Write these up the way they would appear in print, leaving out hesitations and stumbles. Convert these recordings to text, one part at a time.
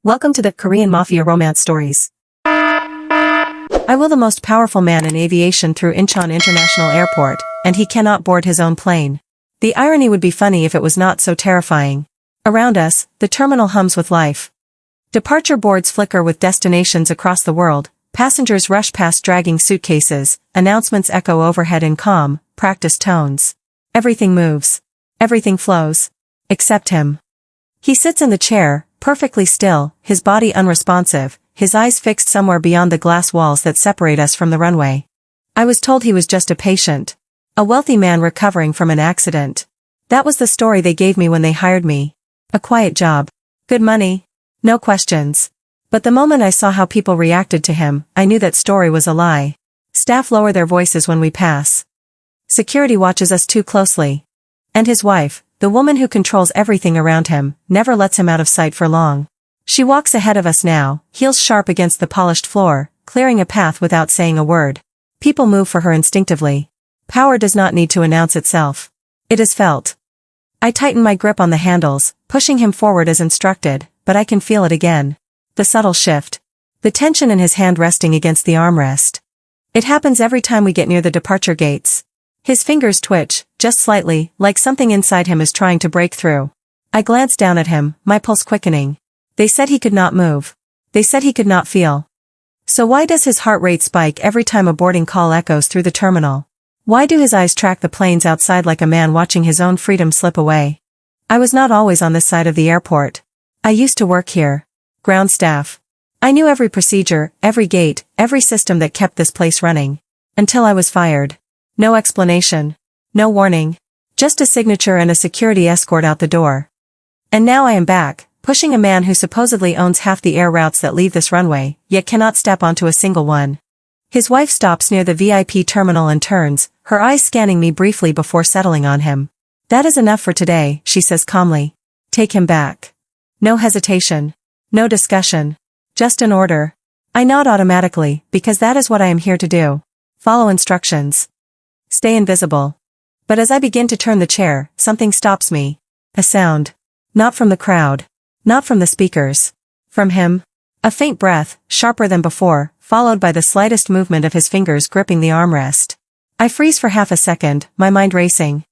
Welcome to the Korean Mafia romance stories. I will the most powerful man in aviation through Incheon International Airport, and he cannot board his own plane. The irony would be funny if it was not so terrifying. Around us, the terminal hums with life. Departure boards flicker with destinations across the world, passengers rush past dragging suitcases, announcements echo overhead in calm, practiced tones. Everything moves. Everything flows. Except him. He sits in the chair, perfectly still, his body unresponsive, his eyes fixed somewhere beyond the glass walls that separate us from the runway. I was told he was just a patient. A wealthy man recovering from an accident. That was the story they gave me when they hired me. A quiet job. Good money. No questions. But the moment I saw how people reacted to him, I knew that story was a lie. Staff lower their voices when we pass. Security watches us too closely. And his wife, the woman who controls everything around him, never lets him out of sight for long. She walks ahead of us now, heels sharp against the polished floor, clearing a path without saying a word. People move for her instinctively. Power does not need to announce itself. It is felt. I tighten my grip on the handles, pushing him forward as instructed, but I can feel it again. The subtle shift. The tension in his hand resting against the armrest. It happens every time we get near the departure gates. His fingers twitch, just slightly, like something inside him is trying to break through. I glance down at him, my pulse quickening. They said he could not move. They said he could not feel. So why does his heart rate spike every time a boarding call echoes through the terminal? Why do his eyes track the planes outside like a man watching his own freedom slip away? I was not always on this side of the airport. I used to work here. Ground staff. I knew every procedure, every gate, every system that kept this place running. Until I was fired. No explanation. No warning. Just a signature and a security escort out the door. And now I am back, pushing a man who supposedly owns half the air routes that leave this runway, yet cannot step onto a single one. His wife stops near the VIP terminal and turns, her eyes scanning me briefly before settling on him. That is enough for today, she says calmly. Take him back. No hesitation. No discussion. Just an order. I nod automatically, because that is what I am here to do. Follow instructions. Stay invisible. But as I begin to turn the chair, something stops me. A sound. Not from the crowd. Not from the speakers. From him. A faint breath, sharper than before, followed by the slightest movement of his fingers gripping the armrest. I freeze for half a second, my mind racing.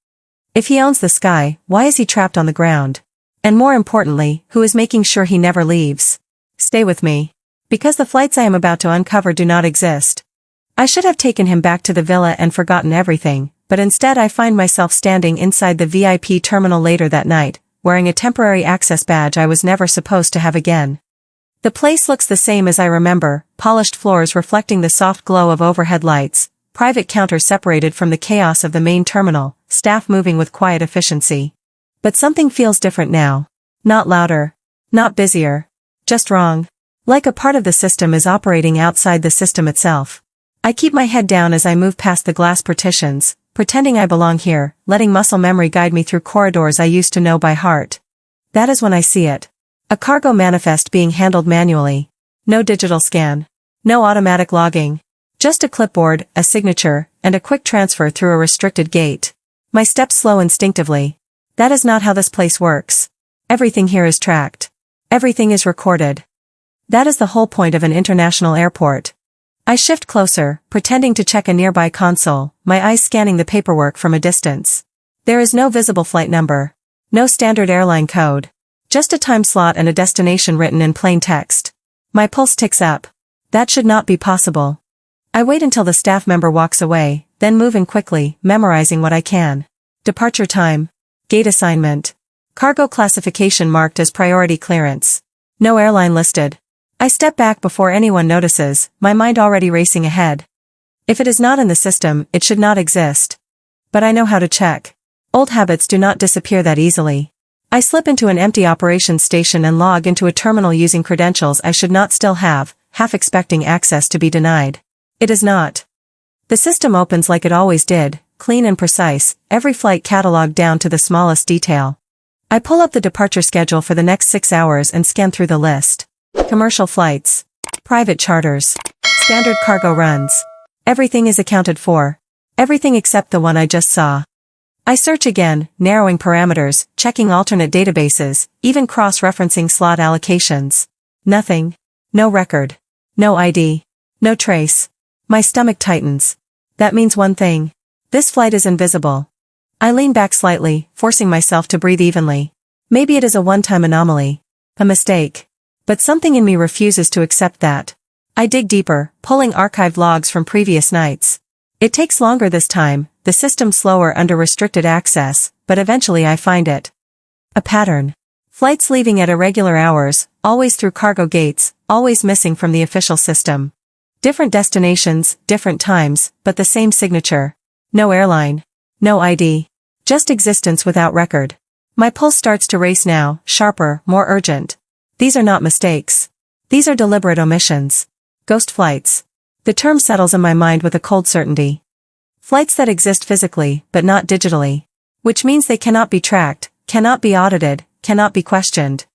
If he owns the sky, why is he trapped on the ground? And more importantly, who is making sure he never leaves? Stay with me. Because the flights I am about to uncover do not exist. I should have taken him back to the villa and forgotten everything, but instead I find myself standing inside the VIP terminal later that night, wearing a temporary access badge I was never supposed to have again. The place looks the same as I remember, polished floors reflecting the soft glow of overhead lights, private counters separated from the chaos of the main terminal, staff moving with quiet efficiency. But something feels different now. Not louder. Not busier. Just wrong. Like a part of the system is operating outside the system itself. I keep my head down as I move past the glass partitions, pretending I belong here, letting muscle memory guide me through corridors I used to know by heart. That is when I see it. A cargo manifest being handled manually. No digital scan. No automatic logging. Just a clipboard, a signature, and a quick transfer through a restricted gate. My steps slow instinctively. That is not how this place works. Everything here is tracked. Everything is recorded. That is the whole point of an international airport. I shift closer, pretending to check a nearby console, my eyes scanning the paperwork from a distance. There is no visible flight number. No standard airline code. Just a time slot and a destination written in plain text. My pulse ticks up. That should not be possible. I wait until the staff member walks away, then move in quickly, memorizing what I can. Departure time. Gate assignment. Cargo classification marked as priority clearance. No airline listed. I step back before anyone notices, my mind already racing ahead. If it is not in the system, it should not exist. But I know how to check. Old habits do not disappear that easily. I slip into an empty operations station and log into a terminal using credentials I should not still have, half expecting access to be denied. It is not. The system opens like it always did, clean and precise, every flight cataloged down to the smallest detail. I pull up the departure schedule for the next 6 hours and scan through the list. Commercial flights. Private charters. Standard cargo runs. Everything is accounted for. Everything except the one I just saw. I search again, narrowing parameters, checking alternate databases, even cross-referencing slot allocations. Nothing. No record. No ID. No trace. My stomach tightens. That means one thing. This flight is invisible. I lean back slightly, forcing myself to breathe evenly. Maybe it is a one-time anomaly. A mistake. But something in me refuses to accept that. I dig deeper, pulling archived logs from previous nights. It takes longer this time, the system slower under restricted access, but eventually I find it. A pattern. Flights leaving at irregular hours, always through cargo gates, always missing from the official system. Different destinations, different times, but the same signature. No airline. No ID. Just existence without record. My pulse starts to race now, sharper, more urgent. These are not mistakes. These are deliberate omissions. Ghost flights. The term settles in my mind with a cold certainty. Flights that exist physically, but not digitally. Which means they cannot be tracked, cannot be audited, cannot be questioned.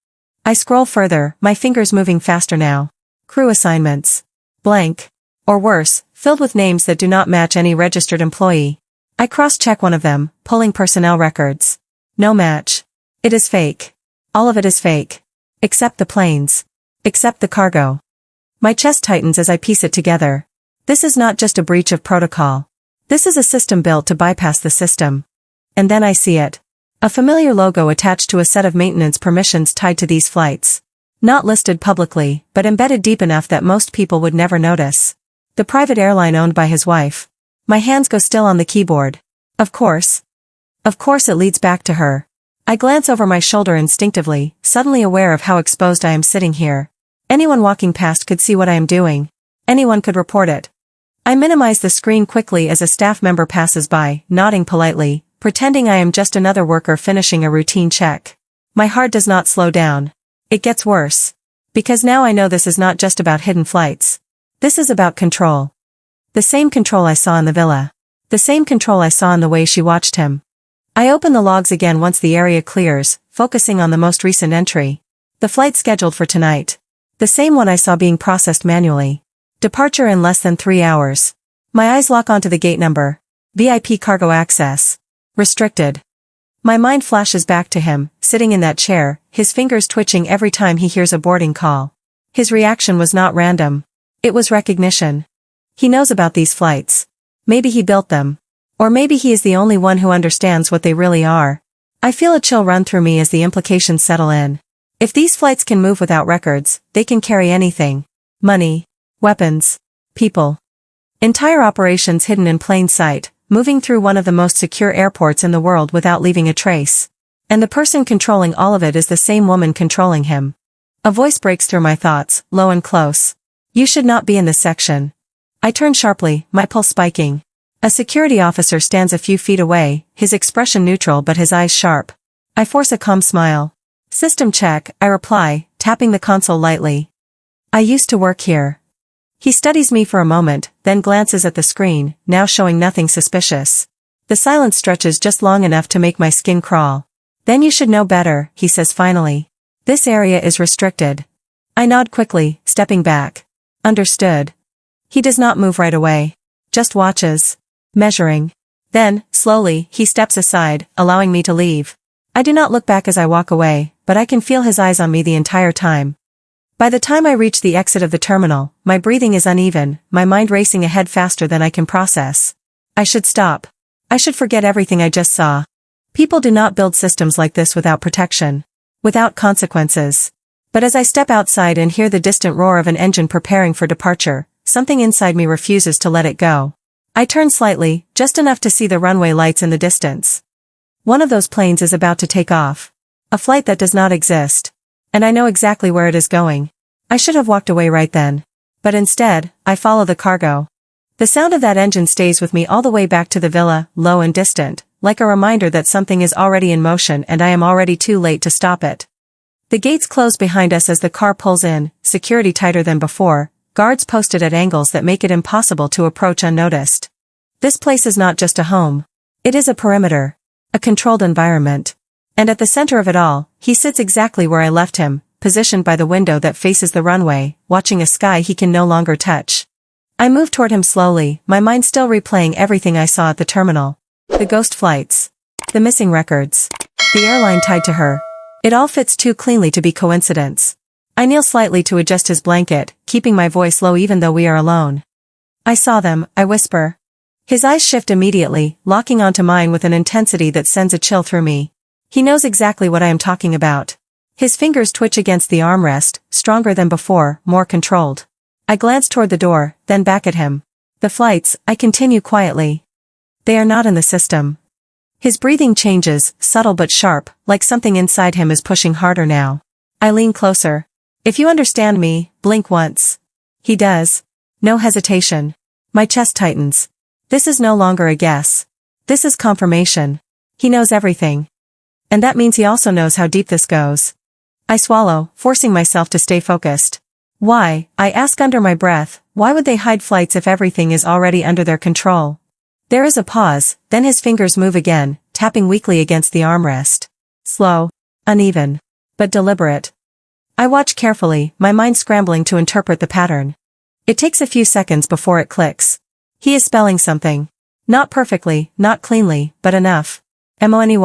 I scroll further, my fingers moving faster now. Crew assignments. Blank. Or worse, filled with names that do not match any registered employee. I cross-check one of them, pulling personnel records. No match. It is fake. All of it is fake. Except the planes. Except the cargo. My chest tightens as I piece it together. This is not just a breach of protocol. This is a system built to bypass the system. And then I see it. A familiar logo attached to a set of maintenance permissions tied to these flights. Not listed publicly, but embedded deep enough that most people would never notice. The private airline owned by his wife. My hands go still on the keyboard. Of course. Of course it leads back to her. I glance over my shoulder instinctively, suddenly aware of how exposed I am sitting here. Anyone walking past could see what I am doing. Anyone could report it. I minimize the screen quickly as a staff member passes by, nodding politely, pretending I am just another worker finishing a routine check. My heart does not slow down. It gets worse. Because now I know this is not just about hidden flights. This is about control. The same control I saw in the villa. The same control I saw in the way she watched him. I open the logs again once the area clears, focusing on the most recent entry. The flight scheduled for tonight. The same one I saw being processed manually. Departure in less than 3 hours. My eyes lock onto the gate number. VIP cargo access. Restricted. My mind flashes back to him, sitting in that chair, his fingers twitching every time he hears a boarding call. His reaction was not random. It was recognition. He knows about these flights. Maybe he built them. Or maybe he is the only one who understands what they really are. I feel a chill run through me as the implications settle in. If these flights can move without records, they can carry anything. Money. Weapons. People. Entire operations hidden in plain sight, moving through one of the most secure airports in the world without leaving a trace. And the person controlling all of it is the same woman controlling him. A voice breaks through my thoughts, low and close. You should not be in this section. I turn sharply, my pulse spiking. A security officer stands a few feet away, his expression neutral but his eyes sharp. I force a calm smile. System check, I reply, tapping the console lightly. I used to work here. He studies me for a moment, then glances at the screen, now showing nothing suspicious. The silence stretches just long enough to make my skin crawl. Then you should know better, he says finally. This area is restricted. I nod quickly, stepping back. Understood. He does not move right away. Just watches. Measuring. Then, slowly, he steps aside, allowing me to leave. I do not look back as I walk away, but I can feel his eyes on me the entire time. By the time I reach the exit of the terminal, my breathing is uneven, my mind racing ahead faster than I can process. I should stop. I should forget everything I just saw. People do not build systems like this without protection. Without consequences. But as I step outside and hear the distant roar of an engine preparing for departure, something inside me refuses to let it go. I turn slightly, just enough to see the runway lights in the distance. One of those planes is about to take off. A flight that does not exist. And I know exactly where it is going. I should have walked away right then. But instead, I follow the cargo. The sound of that engine stays with me all the way back to the villa, low and distant, like a reminder that something is already in motion and I am already too late to stop it. The gates close behind us as the car pulls in, security tighter than before, guards posted at angles that make it impossible to approach unnoticed. This place is not just a home. It is a perimeter. A controlled environment. And at the center of it all, he sits exactly where I left him, positioned by the window that faces the runway, watching a sky he can no longer touch. I move toward him slowly, my mind still replaying everything I saw at the terminal. The ghost flights. The missing records. The airline tied to her. It all fits too cleanly to be coincidence. I kneel slightly to adjust his blanket, keeping my voice low even though we are alone. I saw them, I whisper. His eyes shift immediately, locking onto mine with an intensity that sends a chill through me. He knows exactly what I am talking about. His fingers twitch against the armrest, stronger than before, more controlled. I glance toward the door, then back at him. The flights, I continue quietly. They are not in the system. His breathing changes, subtle but sharp, like something inside him is pushing harder now. I lean closer. If you understand me, blink once. He does. No hesitation. My chest tightens. This is no longer a guess. This is confirmation. He knows everything. And that means he also knows how deep this goes. I swallow, forcing myself to stay focused. Why, I ask under my breath, why would they hide flights if everything is already under their control? There is a pause, then his fingers move again, tapping weakly against the armrest. Slow, uneven, but deliberate. I watch carefully, my mind scrambling to interpret the pattern. It takes a few seconds before it clicks. He is spelling something. Not perfectly, not cleanly, but enough. Money.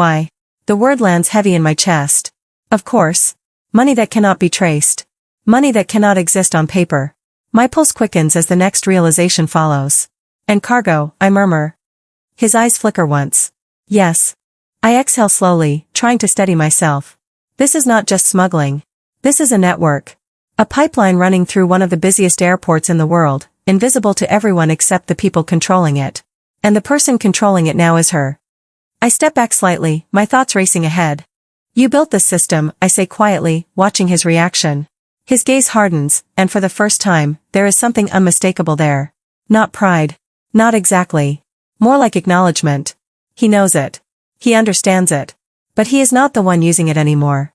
The word lands heavy in my chest. Of course. Money that cannot be traced. Money that cannot exist on paper. My pulse quickens as the next realization follows. And cargo, I murmur. His eyes flicker once. Yes. I exhale slowly, trying to steady myself. This is not just smuggling. This is a network. A pipeline running through one of the busiest airports in the world, invisible to everyone except the people controlling it. And the person controlling it now is her. I step back slightly, my thoughts racing ahead. You built this system, I say quietly, watching his reaction. His gaze hardens, and for the first time, there is something unmistakable there. Not pride. Not exactly. More like acknowledgement. He knows it. He understands it. But he is not the one using it anymore.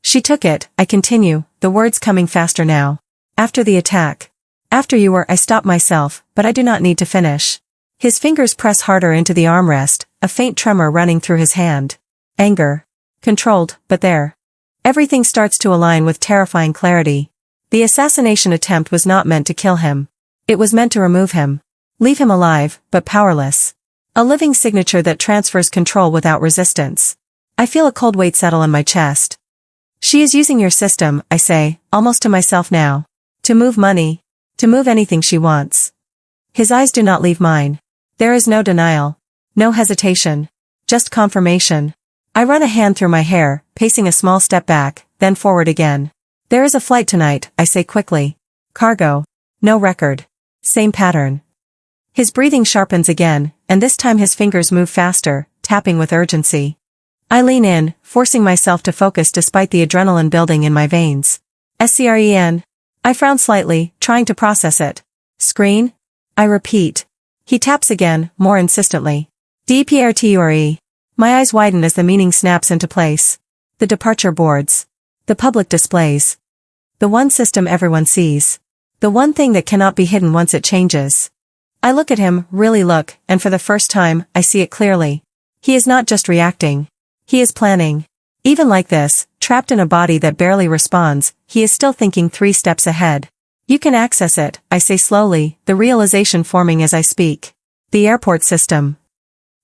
She took it, I continue, the words coming faster now. After the attack. After you were, I stop myself, but I do not need to finish. His fingers press harder into the armrest, a faint tremor running through his hand. Anger. Controlled, but there. Everything starts to align with terrifying clarity. The assassination attempt was not meant to kill him. It was meant to remove him. Leave him alive, but powerless. A living signature that transfers control without resistance. I feel a cold weight settle on my chest. She is using your system, I say, almost to myself now. To move money. To move anything she wants. His eyes do not leave mine. There is no denial. No hesitation. Just confirmation. I run a hand through my hair, pacing a small step back, then forward again. There is a flight tonight, I say quickly. Cargo. No record. Same pattern. His breathing sharpens again, and this time his fingers move faster, tapping with urgency. I lean in, forcing myself to focus despite the adrenaline building in my veins. SCREN. I frown slightly, trying to process it. Screen? I repeat. He taps again, more insistently. DPRTURE. My eyes widen as the meaning snaps into place. The departure boards. The public displays. The one system everyone sees. The one thing that cannot be hidden once it changes. I look at him, really look, and for the first time, I see it clearly. He is not just reacting. He is planning. Even like this, trapped in a body that barely responds, he is still thinking 3 steps ahead. You can access it, I say slowly, the realization forming as I speak. The airport system.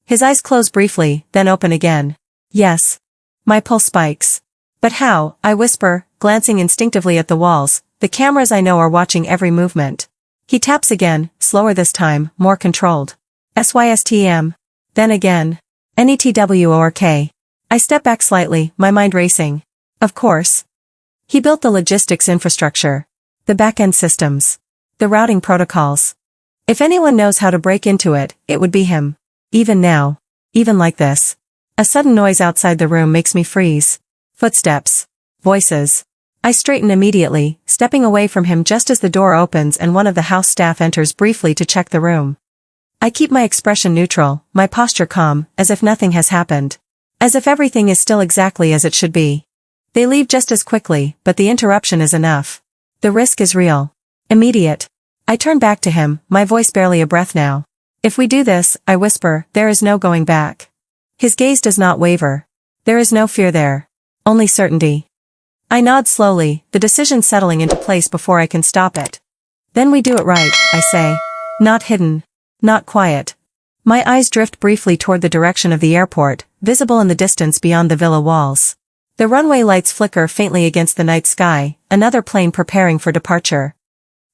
His eyes close briefly, then open again. Yes. My pulse spikes. But how, I whisper, glancing instinctively at the walls, the cameras I know are watching every movement. He taps again, slower this time, more controlled. SYSTM. Then again. NETWORK. I step back slightly, my mind racing. Of course. He built the logistics infrastructure. The back-end systems. The routing protocols. If anyone knows how to break into it, it would be him. Even now. Even like this. A sudden noise outside the room makes me freeze. Footsteps. Voices. I straighten immediately, stepping away from him just as the door opens and one of the house staff enters briefly to check the room. I keep my expression neutral, my posture calm, as if nothing has happened. As if everything is still exactly as it should be. They leave just as quickly, but the interruption is enough. The risk is real. Immediate. I turn back to him, my voice barely a breath now. If we do this, I whisper, there is no going back. His gaze does not waver. There is no fear there. Only certainty. I nod slowly, the decision settling into place before I can stop it. Then we do it right, I say. Not hidden. Not quiet. My eyes drift briefly toward the direction of the airport, visible in the distance beyond the villa walls. The runway lights flicker faintly against the night sky, another plane preparing for departure.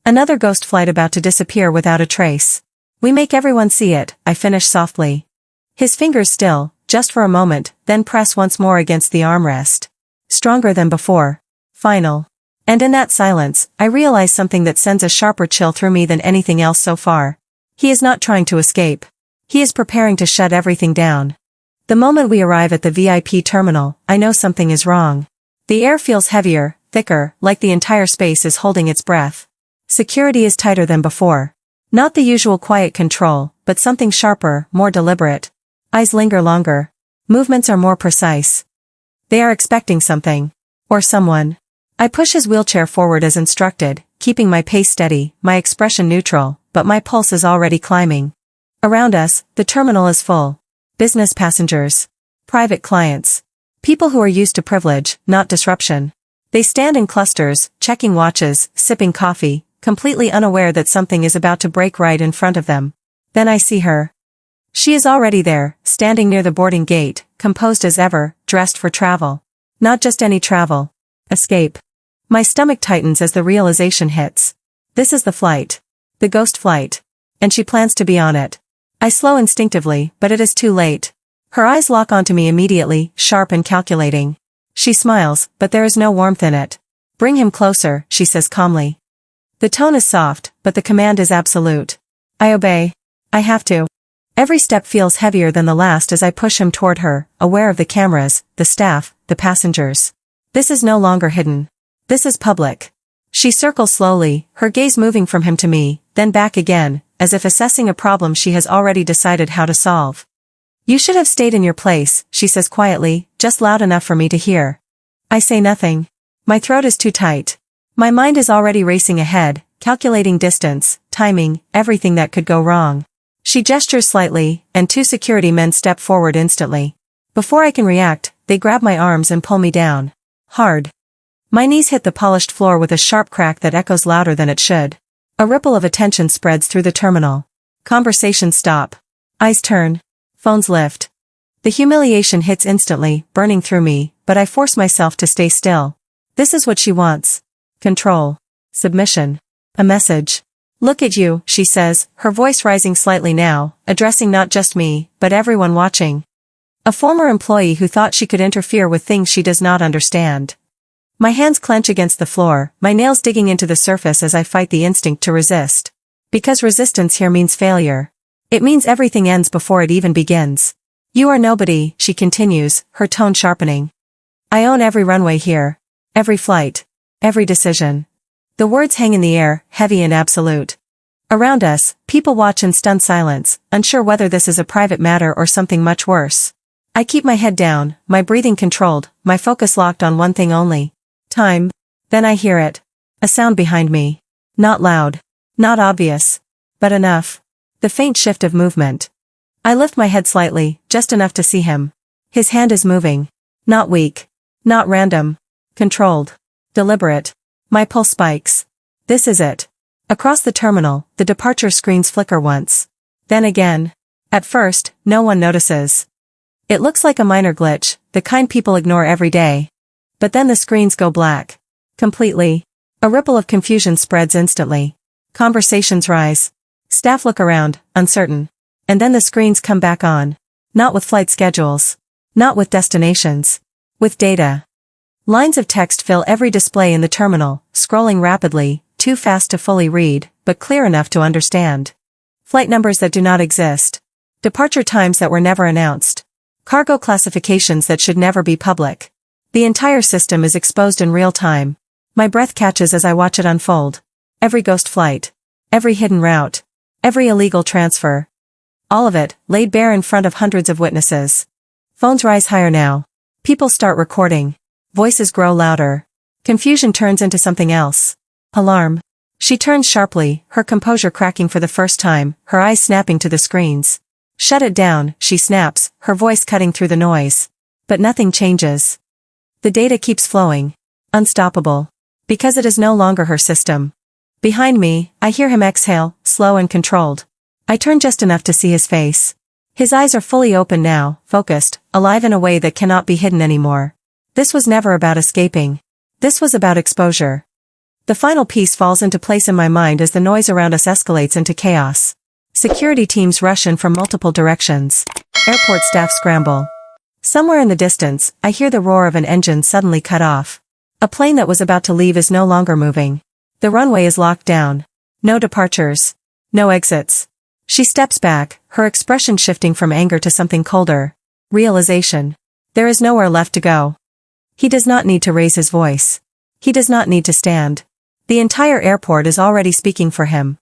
Another ghost flight about to disappear without a trace. We make everyone see it, I finish softly. His fingers still, just for a moment, then press once more against the armrest. Stronger than before. Final. And in that silence, I realize something that sends a sharper chill through me than anything else so far. He is not trying to escape. He is preparing to shut everything down. The moment we arrive at the VIP terminal, I know something is wrong. The air feels heavier, thicker, like the entire space is holding its breath. Security is tighter than before. Not the usual quiet control, but something sharper, more deliberate. Eyes linger longer. Movements are more precise. They are expecting something. Or someone. I push his wheelchair forward as instructed, keeping my pace steady, my expression neutral, but my pulse is already climbing. Around us, the terminal is full. Business passengers. Private clients. People who are used to privilege, not disruption. They stand in clusters, checking watches, sipping coffee, completely unaware that something is about to break right in front of them. Then I see her. She is already there, standing near the boarding gate, composed as ever, dressed for travel. Not just any travel. Escape. My stomach tightens as the realization hits. This is the flight. The ghost flight. And she plans to be on it. I slow instinctively, but it is too late. Her eyes lock onto me immediately, sharp and calculating. She smiles, but there is no warmth in it. Bring him closer, she says calmly. The tone is soft, but the command is absolute. I obey. I have to. Every step feels heavier than the last as I push him toward her, aware of the cameras, the staff, the passengers. This is no longer hidden. This is public. She circles slowly, her gaze moving from him to me, then back again, as if assessing a problem she has already decided how to solve. You should have stayed in your place, she says quietly, just loud enough for me to hear. I say nothing. My throat is too tight. My mind is already racing ahead, calculating distance, timing, everything that could go wrong. She gestures slightly, and two security men step forward instantly. Before I can react, they grab my arms and pull me down. Hard. My knees hit the polished floor with a sharp crack that echoes louder than it should. A ripple of attention spreads through the terminal. Conversations stop. Eyes turn. Phones lift. The humiliation hits instantly, burning through me, but I force myself to stay still. This is what she wants. Control. Submission. A message. Look at you, she says, her voice rising slightly now, addressing not just me, but everyone watching. A former employee who thought she could interfere with things she does not understand. My hands clench against the floor, my nails digging into the surface as I fight the instinct to resist. Because resistance here means failure. It means everything ends before it even begins. You are nobody, she continues, her tone sharpening. I own every runway here. Every flight. Every decision. The words hang in the air, heavy and absolute. Around us, people watch in stunned silence, unsure whether this is a private matter or something much worse. I keep my head down, my breathing controlled, my focus locked on one thing only. Time. Then I hear it. A sound behind me. Not loud. Not obvious. But enough. The faint shift of movement. I lift my head slightly, just enough to see him. His hand is moving. Not weak. Not random. Controlled. Deliberate. My pulse spikes. This is it. Across the terminal, the departure screens flicker once. Then again. At first, no one notices. It looks like a minor glitch, the kind people ignore every day. But then the screens go black. Completely. A ripple of confusion spreads instantly. Conversations rise. Staff look around, uncertain. And then the screens come back on. Not with flight schedules. Not with destinations. With data. Lines of text fill every display in the terminal, scrolling rapidly, too fast to fully read, but clear enough to understand. Flight numbers that do not exist. Departure times that were never announced. Cargo classifications that should never be public. The entire system is exposed in real time. My breath catches as I watch it unfold. Every ghost flight. Every hidden route. Every illegal transfer. All of it, laid bare in front of hundreds of witnesses. Phones rise higher now. People start recording. Voices grow louder. Confusion turns into something else. Alarm. She turns sharply, her composure cracking for the first time, her eyes snapping to the screens. Shut it down, she snaps, her voice cutting through the noise. But nothing changes. The data keeps flowing. Unstoppable. Because it is no longer her system. Behind me, I hear him exhale, slow and controlled. I turn just enough to see his face. His eyes are fully open now, focused, alive in a way that cannot be hidden anymore. This was never about escaping. This was about exposure. The final piece falls into place in my mind as the noise around us escalates into chaos. Security teams rush in from multiple directions. Airport staff scramble. Somewhere in the distance, I hear the roar of an engine suddenly cut off. A plane that was about to leave is no longer moving. The runway is locked down. No departures. No exits. She steps back, her expression shifting from anger to something colder. Realization. There is nowhere left to go. He does not need to raise his voice. He does not need to stand. The entire airport is already speaking for him.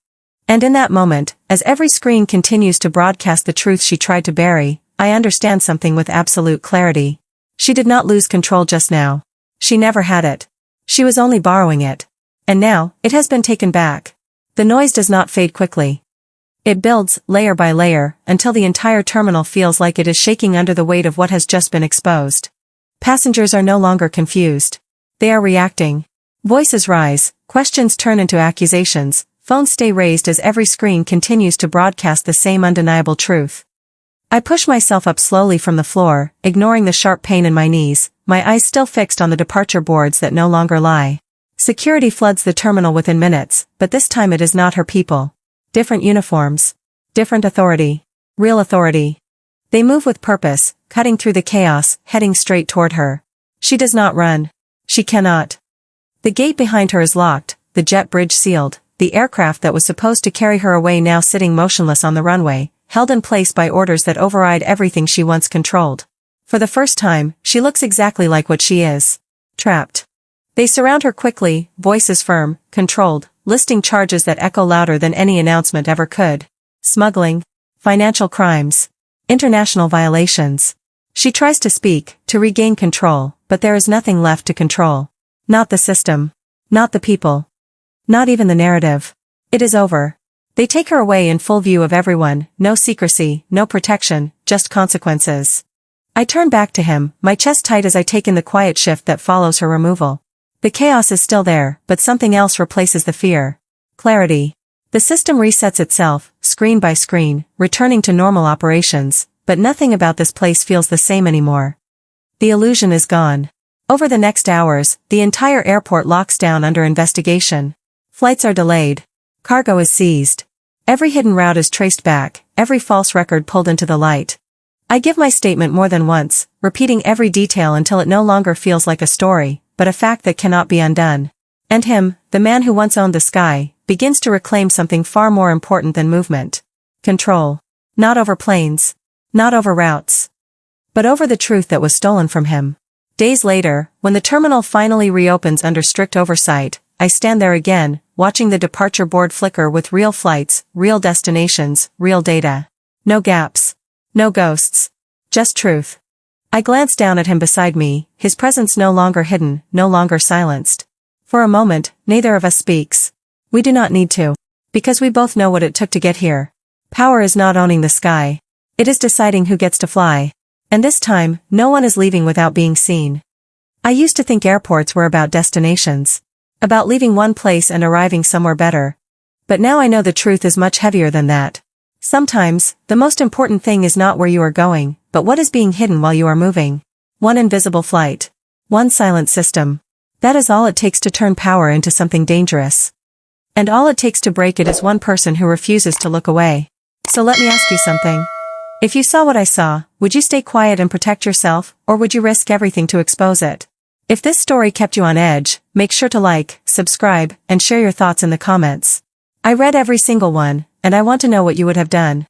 And in that moment, as every screen continues to broadcast the truth she tried to bury, I understand something with absolute clarity. She did not lose control just now. She never had it. She was only borrowing it. And now, it has been taken back. The noise does not fade quickly. It builds, layer by layer, until the entire terminal feels like it is shaking under the weight of what has just been exposed. Passengers are no longer confused. They are reacting. Voices rise, questions turn into accusations, phones stay raised as every screen continues to broadcast the same undeniable truth. I push myself up slowly from the floor, ignoring the sharp pain in my knees, my eyes still fixed on the departure boards that no longer lie. Security floods the terminal within minutes, but this time it is not her people. Different uniforms. Different authority. Real authority. They move with purpose, cutting through the chaos, heading straight toward her. She does not run. She cannot. The gate behind her is locked, the jet bridge sealed, the aircraft that was supposed to carry her away now sitting motionless on the runway, held in place by orders that override everything she once controlled. For the first time, she looks exactly like what she is. Trapped. They surround her quickly, voices firm, controlled, listing charges that echo louder than any announcement ever could. Smuggling. Financial crimes. International violations. She tries to speak, to regain control, but there is nothing left to control. Not the system. Not the people. Not even the narrative. It is over. They take her away in full view of everyone, no secrecy, no protection, just consequences. I turn back to him, my chest tight as I take in the quiet shift that follows her removal. The chaos is still there, but something else replaces the fear. Clarity. The system resets itself, screen by screen, returning to normal operations, but nothing about this place feels the same anymore. The illusion is gone. Over the next hours, the entire airport locks down under investigation. Flights are delayed. Cargo is seized. Every hidden route is traced back, every false record pulled into the light. I give my statement more than once, repeating every detail until it no longer feels like a story, but a fact that cannot be undone. And him, the man who once owned the sky, begins to reclaim something far more important than movement. Control. Not over planes. Not over routes. But over the truth that was stolen from him. Days later, when the terminal finally reopens under strict oversight, I stand there again, watching the departure board flicker with real flights, real destinations, real data. No gaps. No ghosts. Just truth. I glance down at him beside me, his presence no longer hidden, no longer silenced. For a moment, neither of us speaks. We do not need to. Because we both know what it took to get here. Power is not owning the sky. It is deciding who gets to fly. And this time, no one is leaving without being seen. I used to think airports were about destinations. About leaving one place and arriving somewhere better. But now I know the truth is much heavier than that. Sometimes, the most important thing is not where you are going, but what is being hidden while you are moving. One invisible flight. One silent system. That is all it takes to turn power into something dangerous. And all it takes to break it is one person who refuses to look away. So let me ask you something. If you saw what I saw, would you stay quiet and protect yourself, or would you risk everything to expose it? If this story kept you on edge, make sure to like, subscribe, and share your thoughts in the comments. I read every single one, and I want to know what you would have done.